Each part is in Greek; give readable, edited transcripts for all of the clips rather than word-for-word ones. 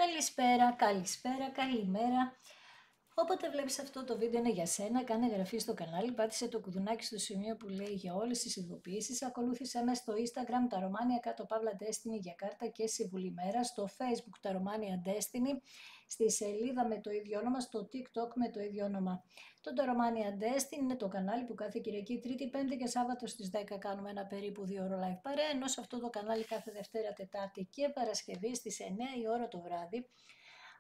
Καλησπέρα, καλησπέρα, καλημέρα. Όποτε βλέπεις αυτό το βίντεο είναι για σένα, κάνε εγγραφή στο κανάλι, πάτησε το κουδουνάκι στο σημείο που λέει για όλες τις ειδοποιήσεις, ακολούθησέ με στο Instagram τα Romania κάτω παύλα Destiny για κάρτα και συμβουλή μέρα, στο Facebook τα Romania Destiny, στη σελίδα με το ίδιο όνομα, στο TikTok με το ίδιο όνομα. Το Romania Destiny είναι το κανάλι που κάθε Κυριακή, Τρίτη, Πέμπτη και Σάββατο στις 10 κάνουμε ένα περίπου 2 ώρο live παρέα, ενώ σε αυτό το κανάλι κάθε Δευτέρα, Τετάρτη και Παρασκευή στις 9 η ώρα το βράδυ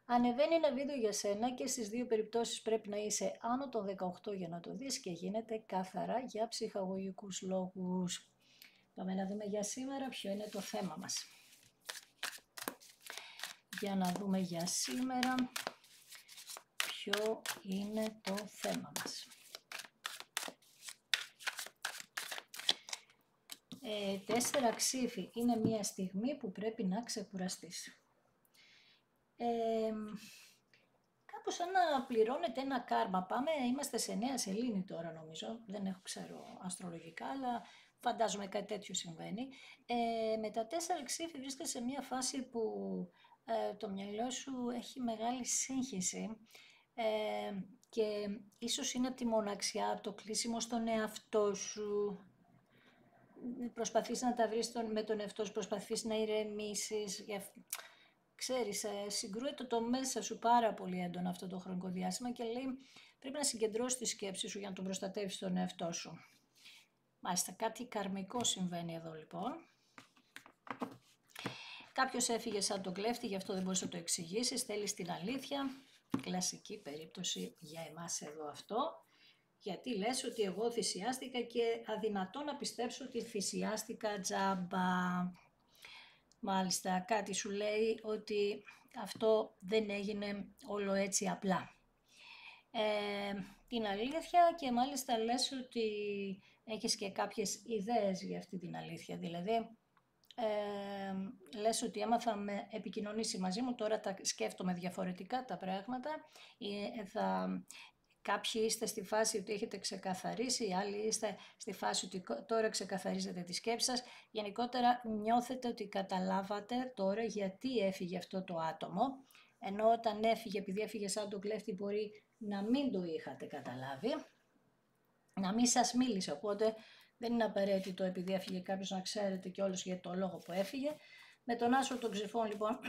ανεβαίνει ένα βίντεο για σένα και στις δύο περιπτώσεις πρέπει να είσαι άνω των 18 για να το δεις και γίνεται καθαρά για ψυχαγωγικούς λόγους. Πάμε να δούμε για σήμερα ποιο είναι το θέμα μας. Για να δούμε για σήμερα ποιο είναι το θέμα μας. 4 ξύφη είναι μια στιγμή που πρέπει να ξεκουραστείς. Κάπως σαν να πληρώνεται ένα κάρμα. Είμαστε σε νέα σελήνη τώρα νομίζω, δεν έχω ξέρω αστρολογικά, αλλά φαντάζομαι κάτι τέτοιο συμβαίνει. Με τα 4 ξύφη βρίσκεσαι σε μια φάση που το μυαλό σου έχει μεγάλη σύγχυση και ίσως είναι από τη μοναξιά, από το κλείσιμο στον εαυτό σου. Προσπαθείς να τα βρεις με τον εαυτό σου, προσπαθείς να ηρεμήσεις. Ξέρεις, συγκρούεται το μέσα σου πάρα πολύ έντονα αυτό το χρονικό διάστημα και λέει πρέπει να συγκεντρώσεις τη σκέψη σου για να τον προστατεύεις τον εαυτό σου. Μάλιστα, κάτι καρμικό συμβαίνει εδώ λοιπόν. Κάποιος έφυγε σαν τον κλέφτη, γι' αυτό δεν μπορείς να το εξηγήσεις, θέλεις την αλήθεια. Κλασική περίπτωση για εμάς εδώ αυτό. Γιατί λες ότι εγώ θυσιάστηκα και αδυνατό να πιστέψω ότι θυσιάστηκα τζάμπα. Μάλιστα, κάτι σου λέει ότι αυτό δεν έγινε όλο έτσι απλά. Την αλήθεια και μάλιστα λες ότι έχεις και κάποιες ιδέες για αυτή την αλήθεια. Δηλαδή, λες ότι έμαθα με επικοινωνήσει μαζί μου, τώρα τα σκέφτομαι διαφορετικά τα πράγματα. Κάποιοι είστε στη φάση ότι έχετε ξεκαθαρίσει, οι άλλοι είστε στη φάση ότι τώρα ξεκαθαρίζετε τη σκέψη σας. Γενικότερα νιώθετε ότι καταλάβατε τώρα γιατί έφυγε αυτό το άτομο, ενώ όταν έφυγε, επειδή έφυγε σαν τον κλέφτη, μπορεί να μην το είχατε καταλάβει, να μην σας μίλησε, οπότε δεν είναι απαραίτητο επειδή έφυγε κάποιος να ξέρετε κιόλας για το λόγο που έφυγε. Με τον άσο των ξυφών λοιπόν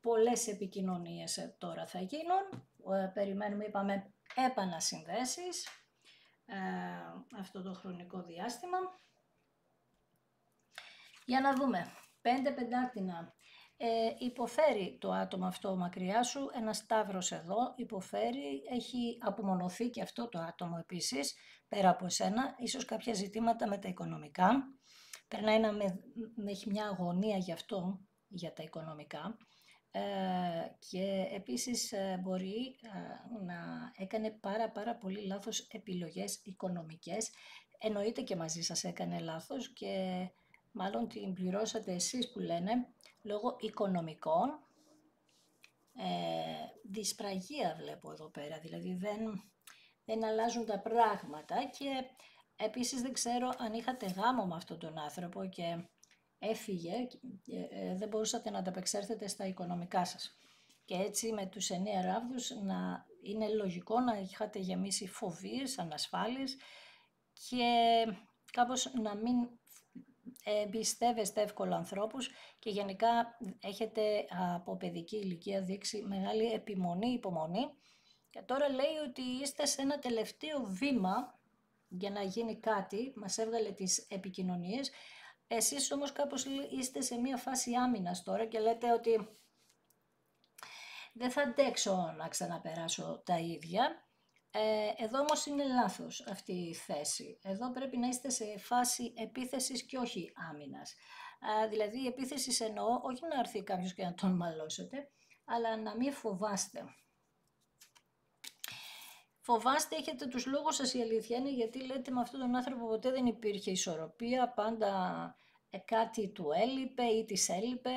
πολλές επικοινωνίες τώρα θα γίνουν. Περιμένουμε, είπαμε, επανασυνδέσεις αυτό το χρονικό διάστημα. Για να δούμε. 5 πεντάκτηνα. Υποφέρει το άτομο αυτό μακριά σου, ένα σταύρος εδώ, υποφέρει, έχει απομονωθεί και αυτό το άτομο επίσης, πέρα από εσένα, ίσως κάποια ζητήματα με τα οικονομικά. Περνάει έχει μια αγωνία γι' αυτό, για τα οικονομικά. Και επίσης μπορεί να έκανε πάρα πολύ λάθος επιλογές οικονομικές. Εννοείται και μαζί σας έκανε λάθος και μάλλον την πληρώσατε εσείς που λένε λόγω οικονομικών. Δυσπραγία βλέπω εδώ πέρα, δηλαδή δεν αλλάζουν τα πράγματα και επίσης δεν ξέρω αν είχατε γάμο με αυτόν τον άνθρωπο και έφυγε, δεν μπορούσατε να ανταπεξέλθετε στα οικονομικά σας. Και έτσι με τους 9 ράβδους είναι λογικό να είχατε γεμίσει φοβίες, ανασφάλειες και κάπως να μην εμπιστεύεστε εύκολα ανθρώπους και γενικά έχετε από παιδική ηλικία δείξει μεγάλη επιμονή, υπομονή και τώρα λέει ότι είστε σε ένα τελευταίο βήμα για να γίνει κάτι, μας έβγαλε τις επικοινωνίες. Εσείς όμως κάπως είστε σε μια φάση άμυνας τώρα και λέτε ότι δεν θα αντέξω να ξαναπεράσω τα ίδια. Εδώ όμως είναι λάθος αυτή η θέση. Εδώ πρέπει να είστε σε φάση επίθεσης και όχι άμυνας. Δηλαδή η επίθεση εννοώ όχι να έρθει κάποιος και να τον μαλώσετε, αλλά να μην φοβάστε. Φοβάστε, έχετε τους λόγους σας, η αλήθεια είναι, γιατί λέτε με αυτόν τον άνθρωπο ποτέ δεν υπήρχε ισορροπία, πάντα κάτι του έλειπε ή της έλειπε,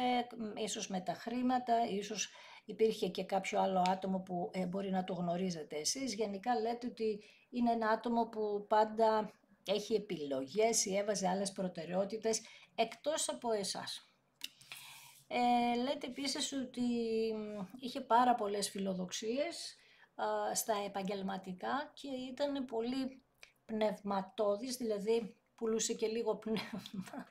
ίσως με τα χρήματα, ίσως υπήρχε και κάποιο άλλο άτομο που μπορεί να το γνωρίζετε εσείς. Γενικά λέτε ότι είναι ένα άτομο που πάντα έχει επιλογές ή έβαζε άλλες προτεραιότητες εκτός από εσάς. Λέτε επίσης ότι είχε πάρα πολλές φιλοδοξίες στα επαγγελματικά και ήταν πολύ πνευματώδης, δηλαδή πουλούσε και λίγο πνεύμα.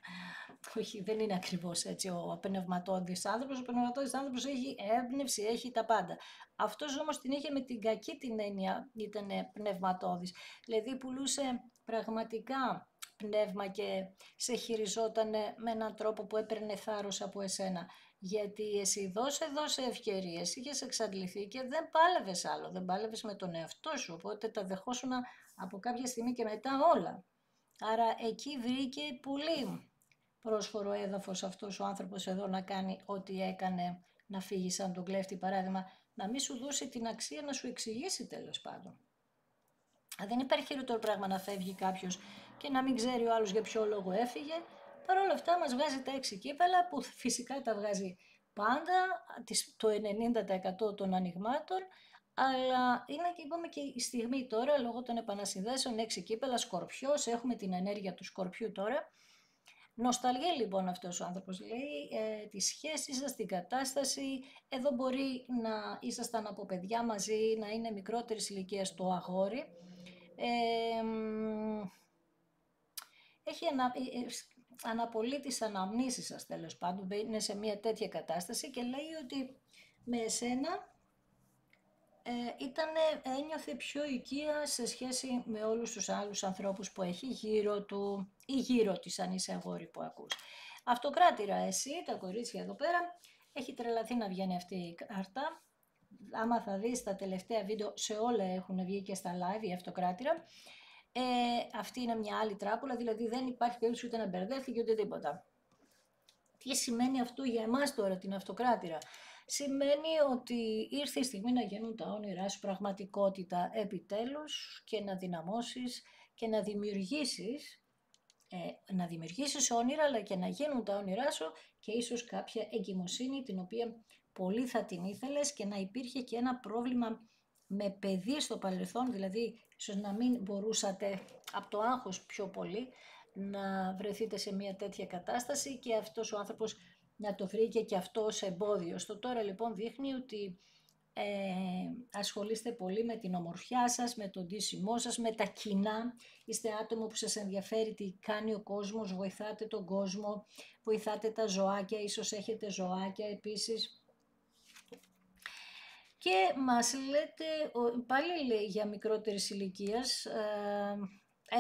Όχι, δεν είναι ακριβώς έτσι ο πνευματώδης άνθρωπος. Ο πνευματώδης άνθρωπος έχει έμπνευση, έχει τα πάντα. Αυτός όμως την είχε με την κακή την έννοια, ήταν πνευματώδης. Δηλαδή πουλούσε πραγματικά πνεύμα και σε χειριζόταν με έναν τρόπο που έπαιρνε θάρρος από εσένα. Γιατί εσύ δώσε ευκαιρίες, είχες εξαντληθεί και δεν πάλευες άλλο, δεν πάλευες με τον εαυτό σου, οπότε τα δεχόσουν από κάποια στιγμή και μετά όλα. Άρα εκεί βρήκε πολύ πρόσφορο έδαφος αυτός ο άνθρωπος εδώ να κάνει ό,τι έκανε, να φύγει σαν τον κλέφτη παράδειγμα, να μην σου δώσει την αξία να σου εξηγήσει τέλος πάντων. Δεν υπάρχει χειρότερο πράγμα να φεύγει κάποιος και να μην ξέρει ο άλλος για ποιο λόγο έφυγε. Παρ' όλα αυτά μας βγάζει τα 6 κύπελα που φυσικά τα βγάζει πάντα, το 90% των ανοιγμάτων, αλλά είναι και είπαμε και η στιγμή τώρα λόγω των επανασυνδέσεων 6 κύπελα, Σκορπιός, έχουμε την ενέργεια του Σκορπιού τώρα. Νοσταλγεί λοιπόν αυτός ο άνθρωπος, λέει, τη σχέση σας, την κατάσταση, εδώ μπορεί να ήσασταν από παιδιά μαζί, να είναι μικρότερης ηλικίας το αγόρι, έχει αναπολύει τις αναμνήσεις σας τέλος πάντων, είναι σε μια τέτοια κατάσταση και λέει ότι με εσένα ένιωθε πιο οικία σε σχέση με όλους τους άλλους ανθρώπους που έχει γύρω του ή γύρω της αν είσαι αγόρι που ακούς. Αυτοκράτηρα εσύ, τα κορίτσια εδώ πέρα, έχει τρελαθεί να βγαίνει αυτή η κάρτα. Άμα θα δεις τα τελευταία βίντεο, σε όλα έχουν βγει και στα live η αυτοκράτηρα. Αυτή είναι μια άλλη τράπουλα, δηλαδή δεν υπάρχει περίπτωση ούτε να μπερδεύτηκε ούτε τίποτα. Τι σημαίνει αυτό για εμάς τώρα την αυτοκράτηρα? Σημαίνει ότι ήρθε η στιγμή να γίνουν τα όνειρά σου πραγματικότητα επιτέλους και να δυναμώσεις και να δημιουργήσεις όνειρα, αλλά και να γίνουν τα όνειρά σου και ίσως κάποια εγκυμοσύνη την οποία πολύ θα την ήθελες και να υπήρχε και ένα πρόβλημα με παιδί στο παρελθόν, δηλαδή ίσως να μην μπορούσατε από το άγχος πιο πολύ να βρεθείτε σε μια τέτοια κατάσταση και αυτός ο άνθρωπος να το βρήκε και αυτό ως εμπόδιο. Στο τώρα λοιπόν δείχνει ότι ασχολείστε πολύ με την ομορφιά σας, με τον ντύσιμό σας, με τα κοινά. Είστε άτομο που σας ενδιαφέρει τι κάνει ο κόσμος, βοηθάτε τον κόσμο, βοηθάτε τα ζωάκια, ίσως έχετε ζωάκια επίσης. Και μας λέτε, πάλι λέει για μικρότερης ηλικίας,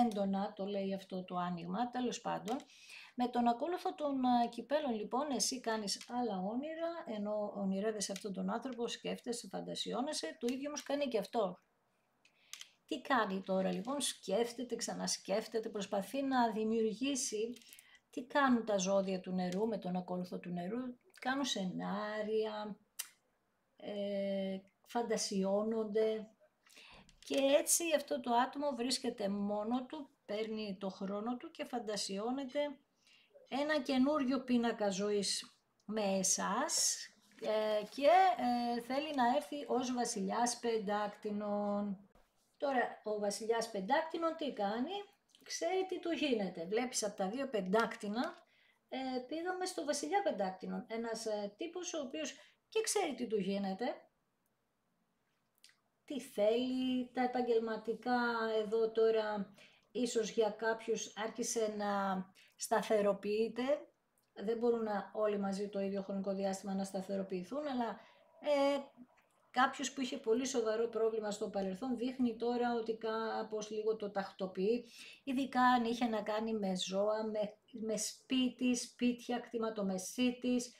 έντονα το λέει αυτό το άνοιγμα, τέλος πάντων. Με τον ακόλουθο των κυπέλων λοιπόν εσύ κάνεις άλλα όνειρα, ενώ ονειρεύεσαι αυτόν τον άνθρωπο, σκέφτεσαι, φαντασιώνεσαι, το ίδιο όμως κάνει και αυτό. Τι κάνει τώρα λοιπόν? Σκέφτεται, ξανασκέφτεται, προσπαθεί να δημιουργήσει τι κάνουν τα ζώδια του νερού με τον ακόλουθο του νερού, κάνουν σενάρια, φαντασιώνονται και έτσι αυτό το άτομο βρίσκεται μόνο του, παίρνει το χρόνο του και φαντασιώνεται ένα καινούριο πίνακα ζωής με εσάς και θέλει να έρθει ως βασιλιάς πεντάκτηνων. Τώρα ο βασιλιάς πεντάκτηνων τι κάνει? Ξέρει τι του γίνεται. Βλέπεις από τα δύο πεντάκτηνα πήγαμε στο βασιλιά πεντάκτηνων. Ένας τύπος ο οποίος και ξέρει τι του γίνεται. Τι θέλει, τα επαγγελματικά εδώ τώρα ίσως για κάποιους άρχισε να σταθεροποιείται. Δεν μπορούν όλοι μαζί το ίδιο χρονικό διάστημα να σταθεροποιηθούν, αλλά κάποιος που είχε πολύ σοβαρό πρόβλημα στο παρελθόν δείχνει τώρα ότι κάπως λίγο το τακτοποιεί, ειδικά αν είχε να κάνει με ζώα, με σπίτια, κτηματομεσίτης,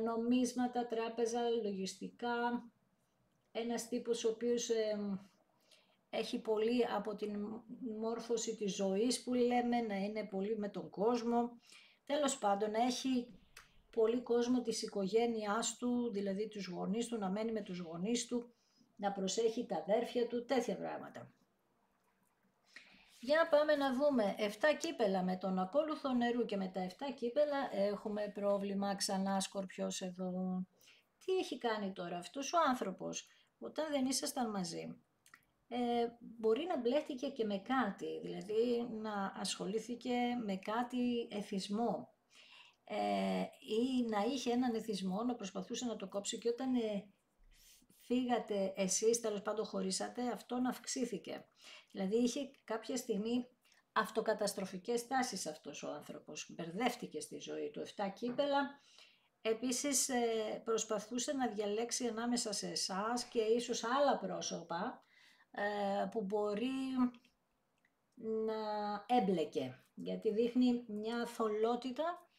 νομίσματα, τράπεζα, λογιστικά. Ένας τύπος ο οποίος έχει πολύ από την μόρφωση της ζωής που λέμε, να είναι πολύ με τον κόσμο. Τέλος πάντων, να έχει πολύ κόσμο της οικογένειάς του, δηλαδή τους γονείς του, να μένει με τους γονείς του, να προσέχει τα αδέρφια του, τέτοια πράγματα. Για να πάμε να δούμε 7 κύπελα με τον ακόλουθο νερού και με τα 7 κύπελα έχουμε πρόβλημα ξανά Σκορπιός εδώ. Τι έχει κάνει τώρα αυτός ο άνθρωπος όταν δεν ήσασταν μαζί? Μπορεί να μπλέχτηκε και με κάτι, δηλαδή να ασχολήθηκε με κάτι εθισμό. ή να είχε έναν εθισμό, να προσπαθούσε να το κόψει και όταν φύγατε εσείς, τέλος πάντων χωρίσατε, αυτό να αυξήθηκε. Δηλαδή είχε κάποια στιγμή αυτοκαταστροφικές τάσεις αυτός ο άνθρωπος, μπερδεύτηκε στη ζωή του, 7 κύπελα. Επίσης προσπαθούσε να διαλέξει ανάμεσα σε εσάς και ίσως άλλα πρόσωπα που μπορεί να έμπλεκε, γιατί δείχνει μια θολότητα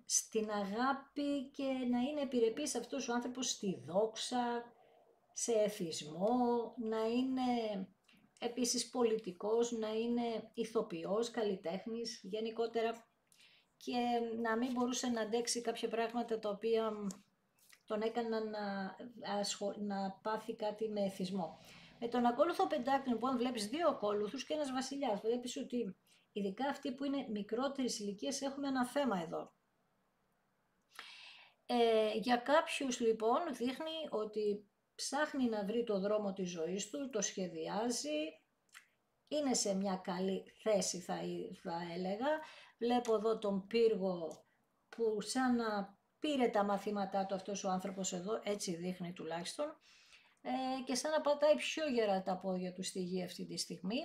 στην αγάπη και να είναι επιρρεπής αυτός ο άνθρωπος στη δόξα, σε εθισμό, να είναι επίσης πολιτικός, να είναι ηθοποιός, καλλιτέχνης γενικότερα και να μην μπορούσε να αντέξει κάποια πράγματα τα οποία τον έκαναν να πάθει κάτι με εθισμό. Με τον ακόλουθο πεντάκτηνο, λοιπόν, βλέπεις 2 ακόλουθους και ένας βασιλιάς. Βλέπεις ότι ειδικά αυτοί που είναι μικρότερης ηλικίας έχουμε ένα θέμα εδώ. Για κάποιους λοιπόν δείχνει ότι ψάχνει να βρει το δρόμο της ζωής του, το σχεδιάζει, είναι σε μια καλή θέση θα έλεγα. Βλέπω εδώ τον πύργο που σαν να πήρε τα μαθήματά του αυτός ο άνθρωπος εδώ, έτσι δείχνει τουλάχιστον, και σαν να πατάει πιο γερά τα πόδια του στη γη αυτή τη στιγμή.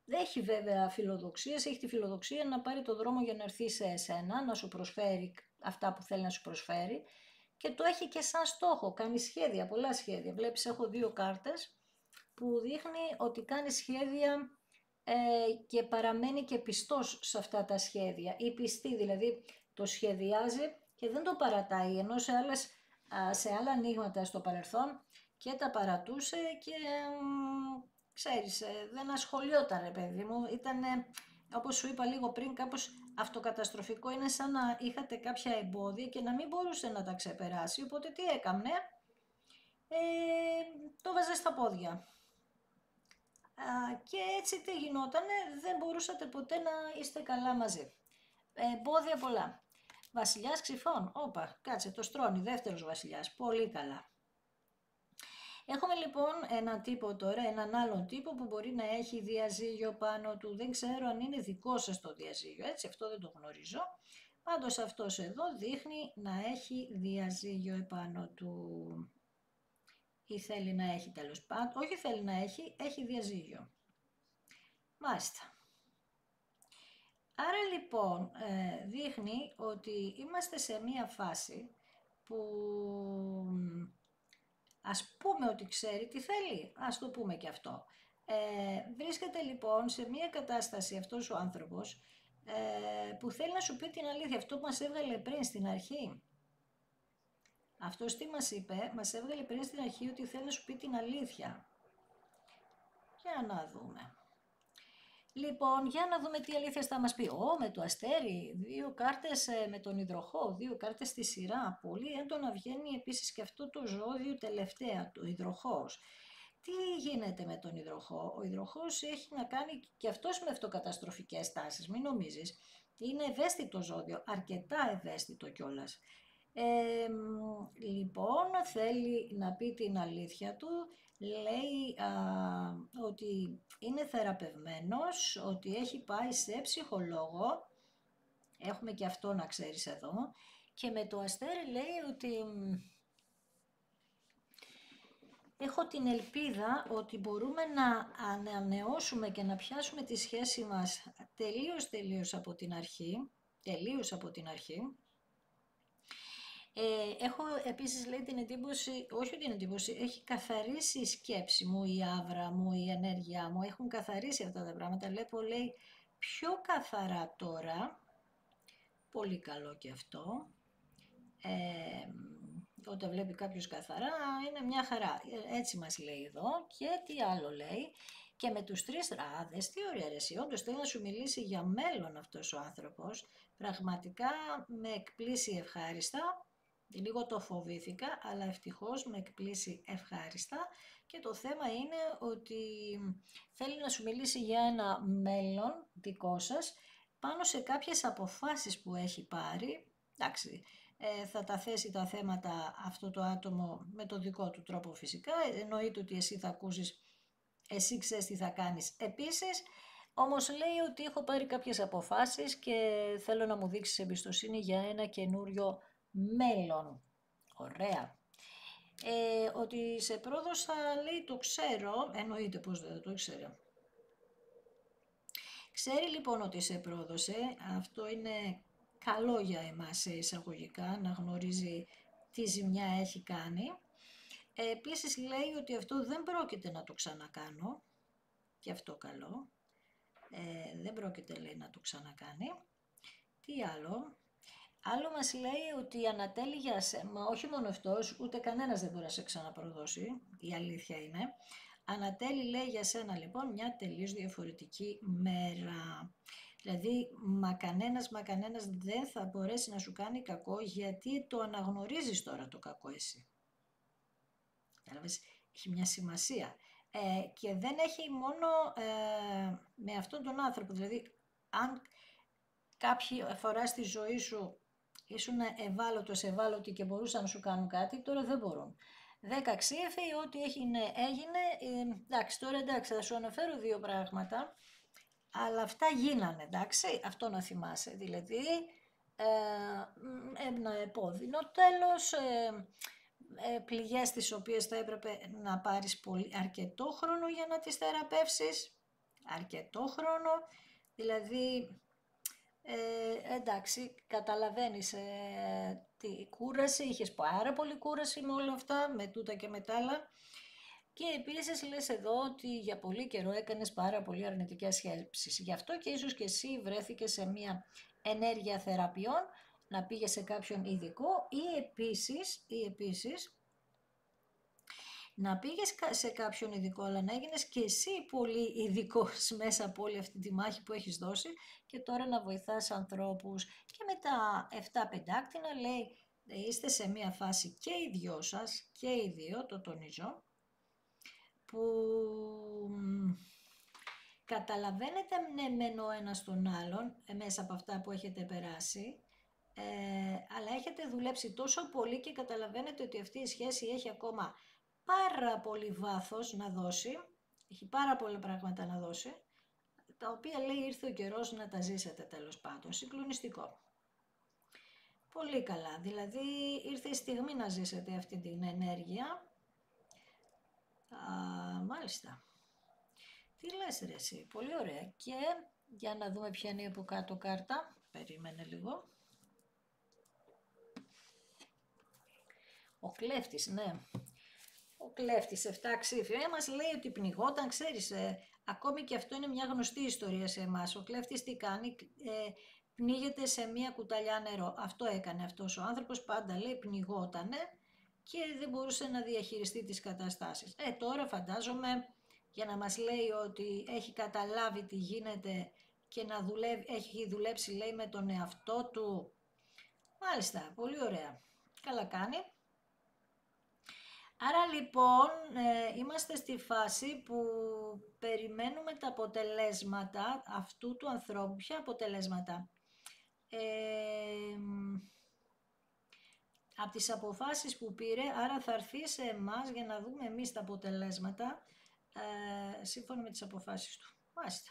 Έχει βέβαια φιλοδοξίες, έχει τη φιλοδοξία να πάρει το δρόμο για να έρθει σε εσένα, να σου προσφέρει αυτά που θέλει να σου προσφέρει και το έχει και σαν στόχο, κάνει σχέδια, πολλά σχέδια. Βλέπεις έχω 2 κάρτες που δείχνει ότι κάνει σχέδια και παραμένει και πιστός σε αυτά τα σχέδια ή πιστή, δηλαδή το σχεδιάζει και δεν το παρατάει, ενώ σε άλλα ανοίγματα στο παρελθόν και τα παρατούσε και ξέρεις, δεν ασχολιόταν ρε παιδί μου, ήταν όπως σου είπα λίγο πριν κάπως αυτοκαταστροφικό, είναι σαν να είχατε κάποια εμπόδια και να μην μπορούσε να τα ξεπεράσει, οπότε τι έκανε, το βάζε στα πόδια. Και έτσι τι γινότανε, δεν μπορούσατε ποτέ να είστε καλά μαζί. Εμπόδια πολλά. Βασιλιάς Ξυφών, όπα, κάτσε το στρώνει, δεύτερος βασιλιάς, πολύ καλά. Έχουμε λοιπόν έναν τύπο τώρα, έναν άλλον τύπο που μπορεί να έχει διαζύγιο πάνω του, δεν ξέρω αν είναι δικό σας το διαζύγιο, έτσι, αυτό δεν το γνωρίζω. Πάντως αυτός εδώ δείχνει να έχει διαζύγιο επάνω του. Ή θέλει να έχει τέλος πάντων, όχι θέλει να έχει διαζύγιο. Μάλιστα. Άρα λοιπόν δείχνει ότι είμαστε σε μία φάση που ας πούμε ότι ξέρει τι θέλει, ας το πούμε και αυτό. Βρίσκεται λοιπόν σε μία κατάσταση αυτός ο άνθρωπος που θέλει να σου πει την αλήθεια, αυτό που μας έβγαλε πριν στην αρχή. Αυτός τι μας είπε, μας έβγαλε πριν στην αρχή ότι θέλει να σου πει την αλήθεια. Για να δούμε. Λοιπόν, για να δούμε τι αλήθεια θα μας πει. Με το αστέρι, 2 κάρτες με τον υδροχό, 2 κάρτες στη σειρά. Πολύ έντονα βγαίνει επίσης και αυτό το ζώδιο τελευταία, το υδροχός. Τι γίνεται με τον υδροχό? Ο υδροχός έχει να κάνει και αυτός με αυτοκαταστροφικές τάσεις, μην νομίζεις. Είναι ευαίσθητο ζώδιο, αρκετά ευαίσθητο κιόλας. Λοιπόν, θέλει να πει την αλήθεια του, λέει ότι είναι θεραπευμένος, ότι έχει πάει σε ψυχολόγο, έχουμε και αυτό να ξέρεις εδώ, και με το αστέρι λέει ότι έχω την ελπίδα ότι μπορούμε να ανανεώσουμε και να πιάσουμε τη σχέση μας τελείως από την αρχή, έχω επίσης λέει την εντύπωση, όχι την εντύπωση, έχει καθαρίσει η σκέψη μου, η άβρα μου, η ενέργειά μου, έχουν καθαρίσει αυτά τα πράγματα, βλέπω λέει πιο καθαρά τώρα, πολύ καλό και αυτό, όταν βλέπει κάποιος καθαρά είναι μια χαρά, έτσι μας λέει εδώ και τι άλλο λέει. Και με τους 3 ράδες, τι ωραία ρε εσύ, όντως θέλει να σου μιλήσει για μέλλον αυτός ο άνθρωπος, πραγματικά με εκπλήσει ευχάριστα. Λίγο το φοβήθηκα, αλλά ευτυχώς με εκπλήσει ευχάριστα και το θέμα είναι ότι θέλει να σου μιλήσει για ένα μέλλον δικό σας πάνω σε κάποιες αποφάσεις που έχει πάρει. Εντάξει, θα τα θέσει τα θέματα αυτό το άτομο με το δικό του τρόπο φυσικά, εννοείται ότι εσύ θα ακούσεις, εσύ ξέρεις τι θα κάνεις. Επίσης, Όμως λέει ότι έχω πάρει κάποιες αποφάσεις και θέλω να μου δείξεις εμπιστοσύνη για ένα καινούριο μέλλον. Ωραία. Ότι σε πρόδωσα, λέει, το ξέρω, εννοείται πως δεν το ήξερε. Ξέρει λοιπόν ότι σε πρόδωσε, αυτό είναι καλό για εμάς σε εισαγωγικά, να γνωρίζει τι ζημιά έχει κάνει. Επίσης λέει ότι αυτό δεν πρόκειται να το ξανακάνω, και αυτό καλό. Δεν πρόκειται, λέει, να το ξανακάνει. Τι άλλο? Άλλο μας λέει ότι ανατέλει για μα όχι μόνο αυτός, ούτε κανένας δεν μπορεί να σε ξαναπροδώσει, η αλήθεια είναι. Ανατέλει, λέει, για σένα λοιπόν μια τελείως διαφορετική μέρα. Δηλαδή, μα κανένας δεν θα μπορέσει να σου κάνει κακό, γιατί το αναγνωρίζεις τώρα το κακό εσύ. Κατάλαβες, έχει μια σημασία. Και δεν έχει μόνο με αυτόν τον άνθρωπο. Δηλαδή, αν κάποια φορά στη ζωή σου ήσουν ευάλωτη και μπορούσαν να σου κάνουν κάτι, τώρα δεν μπορούν. 10 ξύφοι, ό,τι έγινε, εντάξει, τώρα εντάξει, θα σου αναφέρω 2 πράγματα, αλλά αυτά γίνανε, εντάξει, αυτό να θυμάσαι, δηλαδή, ένα επώδυνο τέλος, πληγές τις οποίες θα έπρεπε να πάρεις αρκετό χρόνο για να τις θεραπεύσεις, αρκετό χρόνο, δηλαδή, εντάξει, καταλαβαίνεις τη κούραση, είχες πάρα πολύ κούραση με όλα αυτά, με τούτα και με τ' άλλα. Και επίσης λες εδώ ότι για πολύ καιρό έκανες πάρα πολύ αρνητικές σκέψεις. Γι' αυτό και ίσως και εσύ βρέθηκες σε μια ενέργεια θεραπείων, να πήγες σε κάποιον ειδικό ή επίσης να πήγες σε κάποιον ειδικό, αλλά να έγινες και εσύ πολύ ειδικός μέσα από όλη αυτή τη μάχη που έχεις δώσει και τώρα να βοηθάς ανθρώπους. Και με τα 7 πεντάκτηνα λέει, είστε σε μια φάση και οι δυο σας, και οι δύο, το τονίζω, που καταλαβαίνετε μεν ο ένας τον άλλον μέσα από αυτά που έχετε περάσει, αλλά έχετε δουλέψει τόσο πολύ και καταλαβαίνετε ότι αυτή η σχέση έχει ακόμα πάρα πολύ βάθος να δώσει, έχει πάρα πολλά πράγματα να δώσει, τα οποία λέει ήρθε ο καιρός να τα ζήσετε τέλος πάντων, συγκλονιστικό. Πολύ καλά, δηλαδή ήρθε η στιγμή να ζήσετε αυτή την ενέργεια. Μάλιστα. Τι λες ρε εσύ, πολύ ωραία. Και για να δούμε ποια είναι από κάτω κάρτα, περίμενε λίγο. Ο κλέφτης, ναι. Ο κλέφτης, 7 ξύφια, μας λέει ότι πνιγόταν, ξέρεις, ακόμη και αυτό είναι μια γνωστή ιστορία σε εμάς. Ο κλέφτης τι κάνει, πνίγεται σε μια κουταλιά νερό. Αυτό έκανε αυτός ο άνθρωπος, πάντα λέει πνιγότανε και δεν μπορούσε να διαχειριστεί τις καταστάσεις. Τώρα φαντάζομαι για να μας λέει ότι έχει καταλάβει τι γίνεται και να έχει δουλέψει, λέει, με τον εαυτό του. Μάλιστα, πολύ ωραία. Καλά κάνει. Άρα λοιπόν είμαστε στη φάση που περιμένουμε τα αποτελέσματα αυτού του ανθρώπου. Ποια αποτελέσματα? Από τις αποφάσεις που πήρε, άρα θα έρθει σε εμάς για να δούμε εμείς τα αποτελέσματα σύμφωνα με τις αποφάσεις του. Μάλιστα.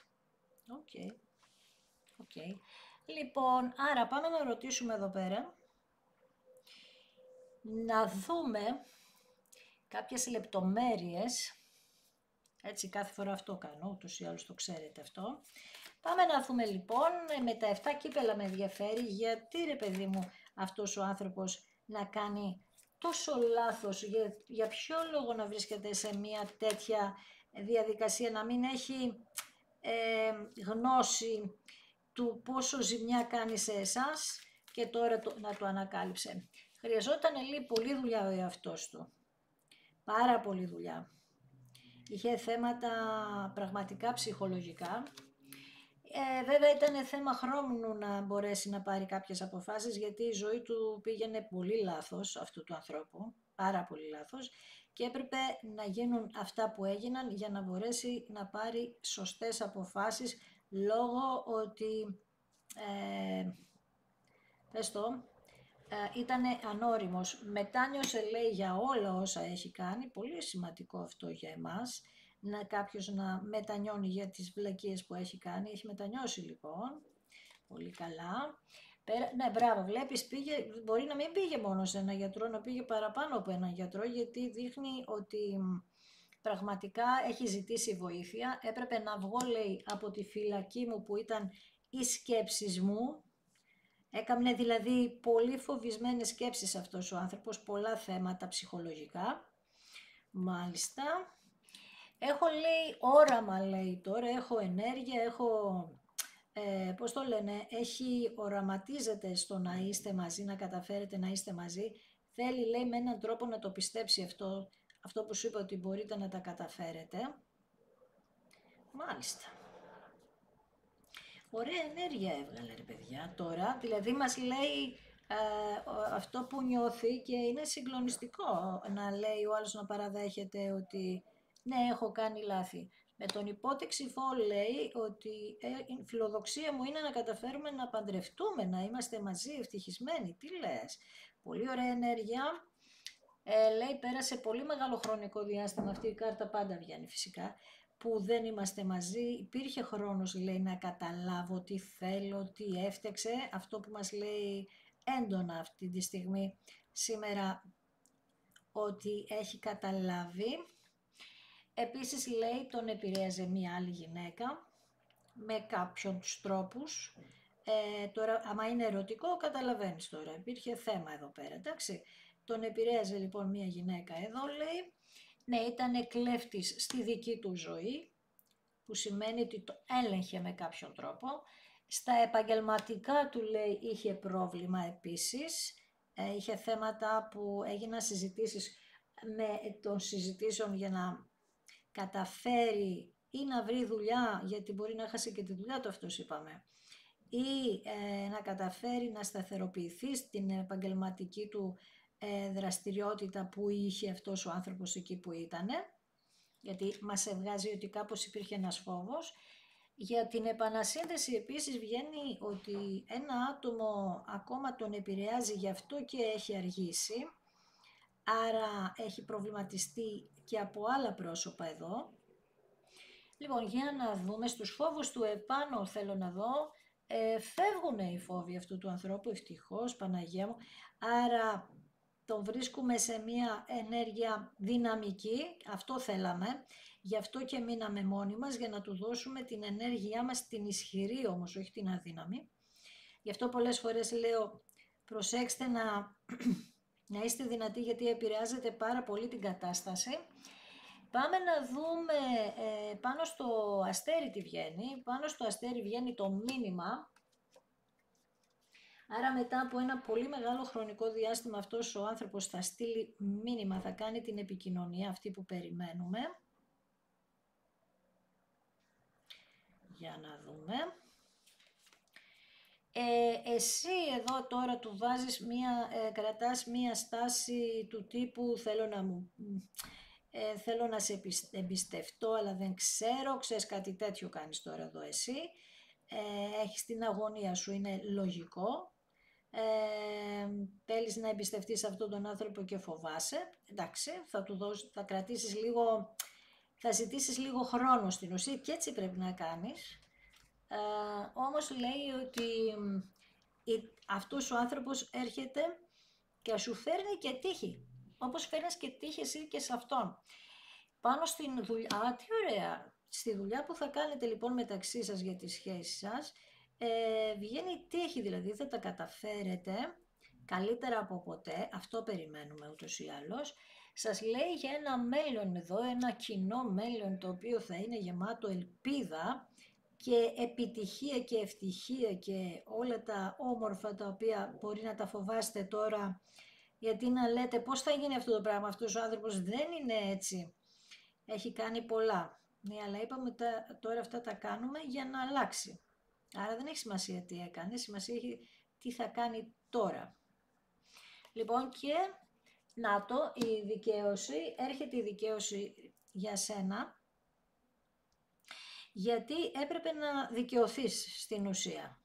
Οκ. Λοιπόν, άρα πάμε να ρωτήσουμε εδώ πέρα, να δούμε κάποιες λεπτομέρειες, έτσι κάθε φορά αυτό κάνω, ούτως ή άλλως το ξέρετε αυτό. Πάμε να δούμε λοιπόν, με τα 7 κύπελα με ενδιαφέρει, γιατί ρε παιδί μου αυτός ο άνθρωπος να κάνει τόσο λάθος, για ποιο λόγο να βρίσκεται σε μια τέτοια διαδικασία, να μην έχει γνώση του πόσο ζημιά κάνει σε εσάς και τώρα να το ανακάλυψε. Χρειαζόταν λίγο πολύ δουλειά ο εαυτός του. Πάρα πολύ δουλειά. Είχε θέματα πραγματικά ψυχολογικά. Βέβαια ήταν θέμα χρόνου να μπορέσει να πάρει κάποιες αποφάσεις, γιατί η ζωή του πήγαινε πολύ λάθος αυτού του ανθρώπου, πάρα πολύ λάθος, και έπρεπε να γίνουν αυτά που έγιναν για να μπορέσει να πάρει σωστές αποφάσεις, λόγω ότι ήταν ανώριμος. Μετάνιωσε, λέει, για όλα όσα έχει κάνει, πολύ σημαντικό αυτό για εμάς, κάποιος να μετανιώνει για τις βλακίες που έχει κάνει. Έχει μετανιώσει λοιπόν, πολύ καλά. Ναι, μπράβο, βλέπεις, μπορεί να μην πήγε μόνο σε ένα γιατρό, να πήγε παραπάνω από έναν γιατρό, γιατί δείχνει ότι πραγματικά έχει ζητήσει βοήθεια. Έπρεπε να βγω, λέει, από τη φυλακή μου που ήταν οι σκέψεις μου. Έκαμνε δηλαδή πολύ φοβισμένες σκέψεις αυτός ο άνθρωπος, πολλά θέματα ψυχολογικά. Μάλιστα. Έχω, λέει, όραμα, λέει τώρα, έχω ενέργεια, πώς το λένε, οραματίζεται στο να είστε μαζί, να καταφέρετε να είστε μαζί. Θέλει, λέει, με έναν τρόπο να το πιστέψει αυτό που σου είπα, ότι μπορείτε να τα καταφέρετε. Μάλιστα. Ωραία ενέργεια έβγαλε, ρε παιδιά, τώρα. Δηλαδή μας λέει αυτό που νιώθει, και είναι συγκλονιστικό να λέει ο άλλος, να παραδέχεται ότι ναι, έχω κάνει λάθη. Με τον υπότεξη φω λέει ότι η φιλοδοξία μου είναι να καταφέρουμε να παντρευτούμε, να είμαστε μαζί ευτυχισμένοι. Τι λες? Πολύ ωραία ενέργεια. Λέει, πέρασε πολύ μεγάλο χρονικό διάστημα, αυτή η κάρτα πάντα βγαίνει φυσικά, που δεν είμαστε μαζί. Υπήρχε χρόνος, λέει, να καταλάβω τι θέλω, τι έφτεξε. Αυτό που μας λέει έντονα αυτή τη στιγμή σήμερα, ότι έχει καταλάβει. Επίσης, λέει, τον επηρέαζε μία άλλη γυναίκα με κάποιον τους τρόπους. Τώρα, άμα είναι ερωτικό, καταλαβαίνεις τώρα. Υπήρχε θέμα εδώ πέρα, εντάξει. Τον επηρέαζε λοιπόν μία γυναίκα εδώ, λέει. Ναι, ήταν κλέφτης στη δική του ζωή, που σημαίνει ότι το έλεγχε με κάποιον τρόπο. Στα επαγγελματικά του, λέει, είχε πρόβλημα επίσης. Είχε θέματα που έγιναν συζητήσεις με των συζητήσεων για να καταφέρει ή να βρει δουλειά, γιατί μπορεί να χάσει και τη δουλειά του, αυτός είπαμε, ή να καταφέρει να σταθεροποιηθεί στην επαγγελματική του δραστηριότητα που είχε αυτός ο άνθρωπος εκεί που ήτανε, γιατί μας βγάζει ότι κάπως υπήρχε ένας φόβος. Για την επανασύνδεση επίσης βγαίνει ότι ένα άτομο ακόμα τον επηρεάζει, γι' αυτό και έχει αργήσει, άρα έχει προβληματιστεί και από άλλα πρόσωπα εδώ. Λοιπόν, για να δούμε στους φόβους του επάνω, θέλω να δω, φεύγουν οι φόβοι αυτού του ανθρώπου, ευτυχώς, Παναγία μου, άρα τον βρίσκουμε σε μια ενέργεια δυναμική, αυτό θέλαμε, γι' αυτό και μείναμε μόνοι μας, για να του δώσουμε την ενέργειά μας, την ισχυρή όμως, όχι την αδύναμη. Γι' αυτό πολλές φορές λέω, προσέξτε να είστε δυνατοί, γιατί επηρεάζεται πάρα πολύ την κατάσταση. Πάμε να δούμε πάνω στο αστέρι τι βγαίνει. Πάνω στο αστέρι βγαίνει το μήνυμα. Άρα μετά από ένα πολύ μεγάλο χρονικό διάστημα αυτός ο άνθρωπος θα στείλει μήνυμα, θα κάνει την επικοινωνία αυτή που περιμένουμε. Για να δούμε. Εσύ εδώ τώρα του βάζεις κρατάς μία στάση του τύπου θέλω να σε εμπιστευτώ, αλλά δεν ξέρω, ξέρεις, κάτι τέτοιο κάνεις τώρα εδώ εσύ. Έχεις την αγωνία σου, είναι λογικό. Θέλεις να εμπιστευτείς αυτόν τον άνθρωπο και φοβάσαι. Εντάξει, θα κρατήσεις λίγο, θα ζητήσεις λίγο χρόνο στην ουσία, και έτσι πρέπει να κάνεις. Όμως λέει ότι αυτός ο άνθρωπος έρχεται και σου φέρνει και τύχη, όπως φέρνεις και τύχη εσύ και σε αυτόν. Πάνω στην δουλειά, τι ωραία, στη δουλειά που θα κάνετε λοιπόν μεταξύ σας για τη σχέση σας, βγαίνει τύχη, δηλαδή θα τα καταφέρετε καλύτερα από ποτέ, αυτό περιμένουμε ούτως ή άλλως. Σας λέει για ένα μέλλον εδώ, ένα κοινό μέλλον, το οποίο θα είναι γεμάτο ελπίδα και επιτυχία και ευτυχία και όλα τα όμορφα τα οποία μπορεί να τα φοβάστε τώρα, γιατί να λέτε πώς θα γίνει αυτό το πράγμα, αυτός ο άνθρωπος δεν είναι έτσι, έχει κάνει πολλά. Ναι, αλλά είπαμε τώρα αυτά τα κάνουμε για να αλλάξει. Άρα δεν έχει σημασία τι έκανε, σημασία έχει τι θα κάνει τώρα. Λοιπόν, και να το, η δικαίωση, έρχεται η δικαίωση για σένα, γιατί έπρεπε να δικαιωθείς στην ουσία.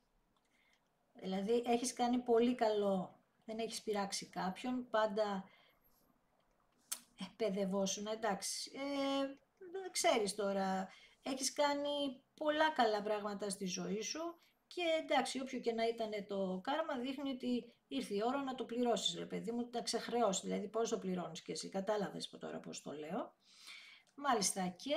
Δηλαδή έχεις κάνει πολύ καλό, δεν έχεις πειράξει κάποιον, πάντα παιδευόσουν, εντάξει. ξέρεις τώρα, έχεις κάνει πολλά καλά πράγματα στη ζωή σου και εντάξει, όποιο και να ήταν το κάρμα, δείχνει ότι ήρθε η ώρα να το πληρώσεις, ρε παιδί μου, να ξεχρεώσεις, δηλαδή πώς το πληρώνεις και εσύ, κατάλαβες τώρα πώς το λέω. Μάλιστα και,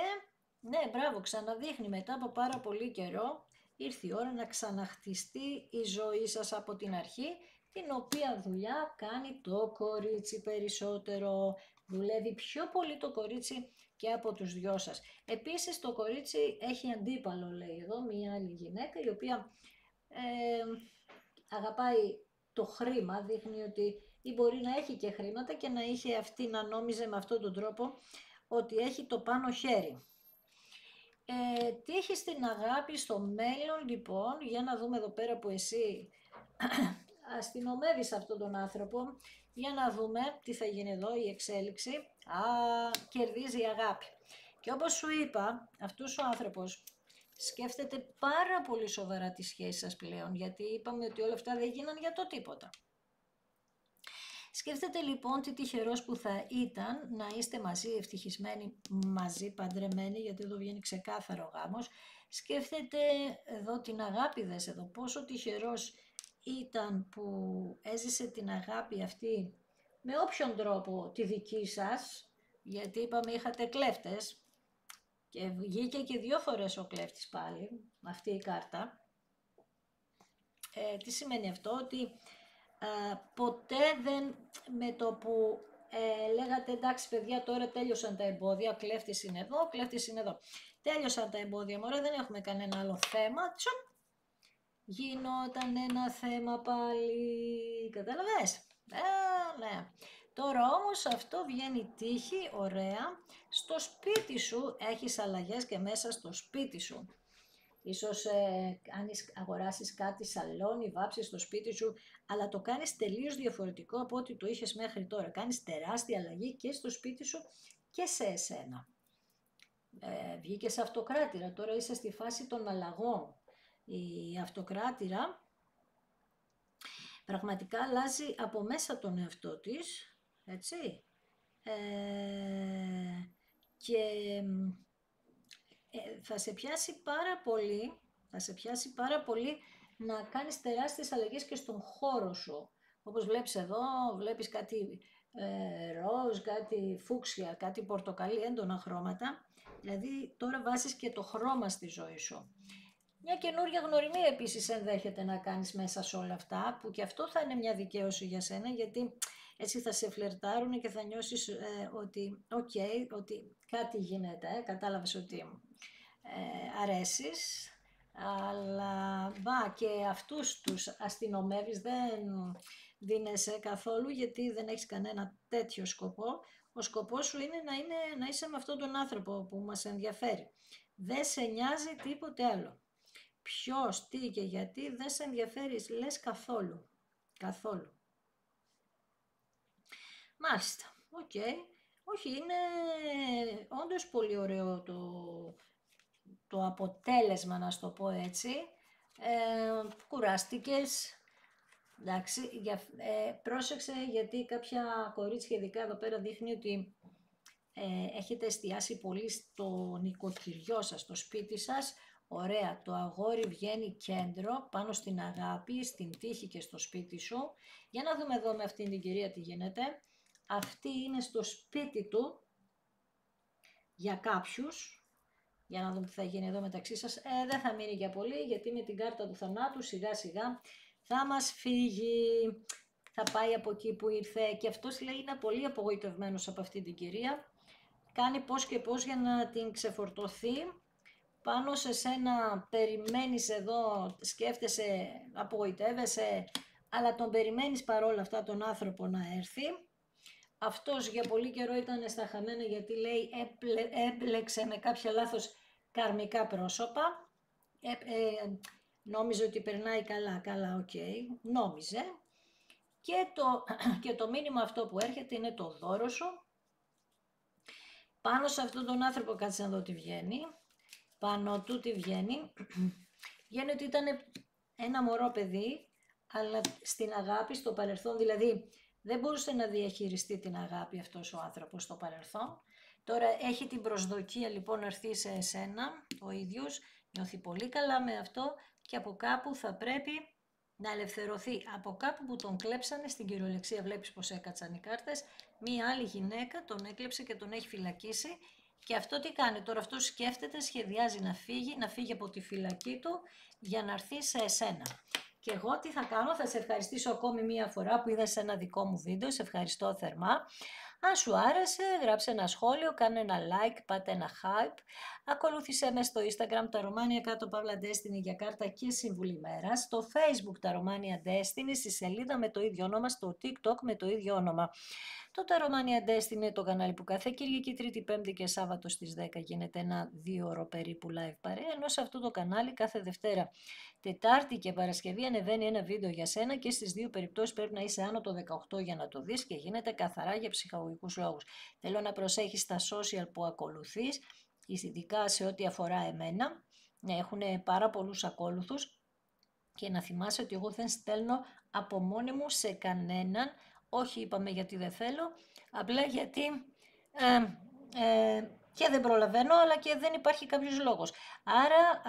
ναι, μπράβο, ξαναδείχνει μετά από πάρα πολύ καιρό, ήρθε η ώρα να ξαναχτιστεί η ζωή σας από την αρχή, την οποία δουλειά κάνει το κορίτσι περισσότερο, δουλεύει πιο πολύ το κορίτσι και από τους δυο σας. Επίσης το κορίτσι έχει αντίπαλο, λέει εδώ, μία άλλη γυναίκα η οποία αγαπάει το χρήμα, δείχνει ότι ή μπορεί να έχει και χρήματα και να είχε αυτή να νόμιζε με αυτόν τον τρόπο ότι έχει το πάνω χέρι. Τι έχει στην αγάπη στο μέλλον λοιπόν, για να δούμε εδώ πέρα που εσύ αστυνομεύεις αυτόν τον άνθρωπο, για να δούμε τι θα γίνει εδώ, η εξέλιξη. Κερδίζει η αγάπη. Και όπως σου είπα, αυτός ο άνθρωπος σκέφτεται πάρα πολύ σοβαρά τη σχέση σας πλέον, γιατί είπαμε ότι όλα αυτά δεν γίναν για το τίποτα. Σκέφτεται λοιπόν τι τυχερός που θα ήταν να είστε μαζί, ευτυχισμένοι μαζί, παντρεμένοι, γιατί εδώ βγαίνει ξεκάθαρο γάμος. Σκέφτεται εδώ την αγάπη, δες εδώ, πόσο τυχερός ήταν που έζησε την αγάπη αυτή με όποιον τρόπο τη δική σας, γιατί είπαμε είχατε κλέφτες και βγήκε και 2 φορές ο κλέφτης πάλι, αυτή η κάρτα. Τι σημαίνει αυτό, ότι ποτέ δεν με το που λέγατε εντάξει παιδιά τώρα τέλειωσαν τα εμπόδια, ο κλέφτης είναι εδώ, ο κλέφτης είναι εδώ. Τέλειωσαν τα εμπόδια, μωρέ, δεν έχουμε κανένα άλλο θέμα, τσουπ, γινόταν ένα θέμα πάλι, κατάλαβες? Ναι. Τώρα όμως αυτό βγαίνει τύχη, ωραία, στο σπίτι σου έχεις αλλαγές και μέσα στο σπίτι σου. Ίσως αν αγοράσεις κάτι σαλόνι, βάψεις στο σπίτι σου, αλλά το κάνεις τελείως διαφορετικό από ό,τι το είχες μέχρι τώρα. Κάνεις τεράστια αλλαγή και στο σπίτι σου και σε εσένα. Βγήκες αυτοκράτηρα, τώρα είσαι στη φάση των αλλαγών. Η αυτοκράτηρα πραγματικά αλλάζει από μέσα τον εαυτό της, έτσι, και θα σε πιάσει πάρα πολύ να κάνεις τεράστιες αλλαγές και στον χώρο σου. Όπως βλέπεις εδώ, βλέπεις κάτι ροζ, κάτι φούξια, κάτι πορτοκαλί, έντονα χρώματα. Δηλαδή τώρα βάζεις και το χρώμα στη ζωή σου. Μια καινούργια γνωριμία επίσης ενδέχεται να κάνεις μέσα σε όλα αυτά, που και αυτό θα είναι μια δικαίωση για σένα, γιατί έτσι θα σε φλερτάρουν και θα νιώσεις ότι ότι κάτι γίνεται, κατάλαβες ότι αρέσεις, αλλά και αυτούς τους αστυνομεύεις, δεν δίνεσαι καθόλου, γιατί δεν έχεις κανένα τέτοιο σκοπό. Ο σκοπός σου είναι να είσαι με αυτόν τον άνθρωπο που μας ενδιαφέρει. Δεν σε νοιάζει τίποτε άλλο. Ποιος, τι και γιατί δεν σε ενδιαφέρει, λες καθόλου. Καθόλου. Μάλιστα, οκ. Όχι, είναι όντως πολύ ωραίο το αποτέλεσμα, να σου το πω έτσι. Κουράστηκες. Εντάξει, πρόσεξε, γιατί κάποια κορίτσια ειδικά εδώ πέρα δείχνει ότι έχετε εστιάσει πολύ στο νοικοκυριό σας, στο σπίτι σας. Ωραία, το αγόρι βγαίνει κέντρο, πάνω στην αγάπη, στην τύχη και στο σπίτι σου. Για να δούμε εδώ με αυτήν την κυρία τι γίνεται. Αυτή είναι στο σπίτι του για κάποιους. Για να δούμε τι θα γίνει εδώ μεταξύ σας. Δεν θα μείνει για πολύ, γιατί με την κάρτα του θανάτου σιγά σιγά θα μας φύγει. Θα πάει από εκεί που ήρθε, και αυτός λέει είναι πολύ απογοητευμένος από αυτή την κυρία. Κάνει πώς και πώς για να την ξεφορτωθεί. Πάνω σε σένα περιμένεις εδώ, σκέφτεσαι, απογοητεύεσαι, αλλά τον περιμένεις παρόλα αυτά τον άνθρωπο να έρθει. Αυτός για πολύ καιρό ήταν στα χαμένα, γιατί λέει έμπλεξε με κάποια λάθος καρμικά πρόσωπα. Νόμιζε ότι περνάει καλά, οκ, νόμιζε. Και το μήνυμα αυτό που έρχεται είναι το δώρο σου. Πάνω σε αυτόν τον άνθρωπο, κάτσε να δω τι βγαίνει. Πάνω του τι βγαίνει. Βγαίνει ότι ήταν ένα μωρό παιδί, αλλά στην αγάπη, στο παρελθόν, δηλαδή δεν μπορούσε να διαχειριστεί την αγάπη αυτός ο άνθρωπος στο παρελθόν, Τώρα έχει την προσδοκία λοιπόν να έρθει σε εσένα ο ίδιος, νιώθει πολύ καλά με αυτό και από κάπου θα πρέπει να ελευθερωθεί. Από κάπου που τον κλέψανε, στην κυριολεξία βλέπεις πως έκατσαν οι κάρτες, μία άλλη γυναίκα τον έκλεψε και τον έχει φυλακίσει. Και αυτό τι κάνει τώρα, αυτό σκέφτεται, σχεδιάζει να φύγει από τη φυλακή του για να έρθει σε εσένα. Και εγώ τι θα κάνω, θα σε ευχαριστήσω ακόμη μία φορά που είδες ένα δικό μου βίντεο, σε ευχαριστώ θερμά. Αν σου άρεσε, γράψε ένα σχόλιο, κάνε ένα like, πάτε ένα hype. Ακολούθησέ με στο Instagram τα Romania κάτω παύλα Destiny για κάρτα και συμβουλή μέρας, στο Facebook τα Romania Destiny, στη σελίδα με το ίδιο όνομα, στο TikTok με το ίδιο όνομα. Το Τα Romania Destiny είναι το κανάλι που κάθε Κυριακή, Τρίτη, Πέμπτη και Σάββατο στις 10 γίνεται ένα 2ωρο περίπου live παρέα, ενώ σε αυτό το κανάλι κάθε Δευτέρα, Τετάρτη και Παρασκευή ανεβαίνει ένα βίντεο για σένα και στις δύο περιπτώσεις πρέπει να είσαι άνω το 18 για να το δεις και γίνεται καθαρά για ψυχαγωγικούς λόγους. Θέλω να προσέχεις τα social που ακολουθείς, ειδικά σε ό,τι αφορά εμένα, να έχουν πάρα πολλούς ακόλουθους και να θυμάσαι ότι εγώ δεν στέλνω από μόνη μου σε κανέναν, όχι είπαμε γιατί δεν θέλω, απλά γιατί και δεν προλαβαίνω, αλλά και δεν υπάρχει κάποιος λόγος. Άρα,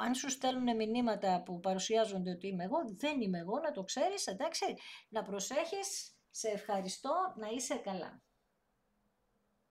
αν σου στέλνουν μηνύματα που παρουσιάζονται ότι είμαι εγώ, δεν είμαι εγώ, να το ξέρεις, εντάξει, να προσέχεις, σε ευχαριστώ, να είσαι καλά.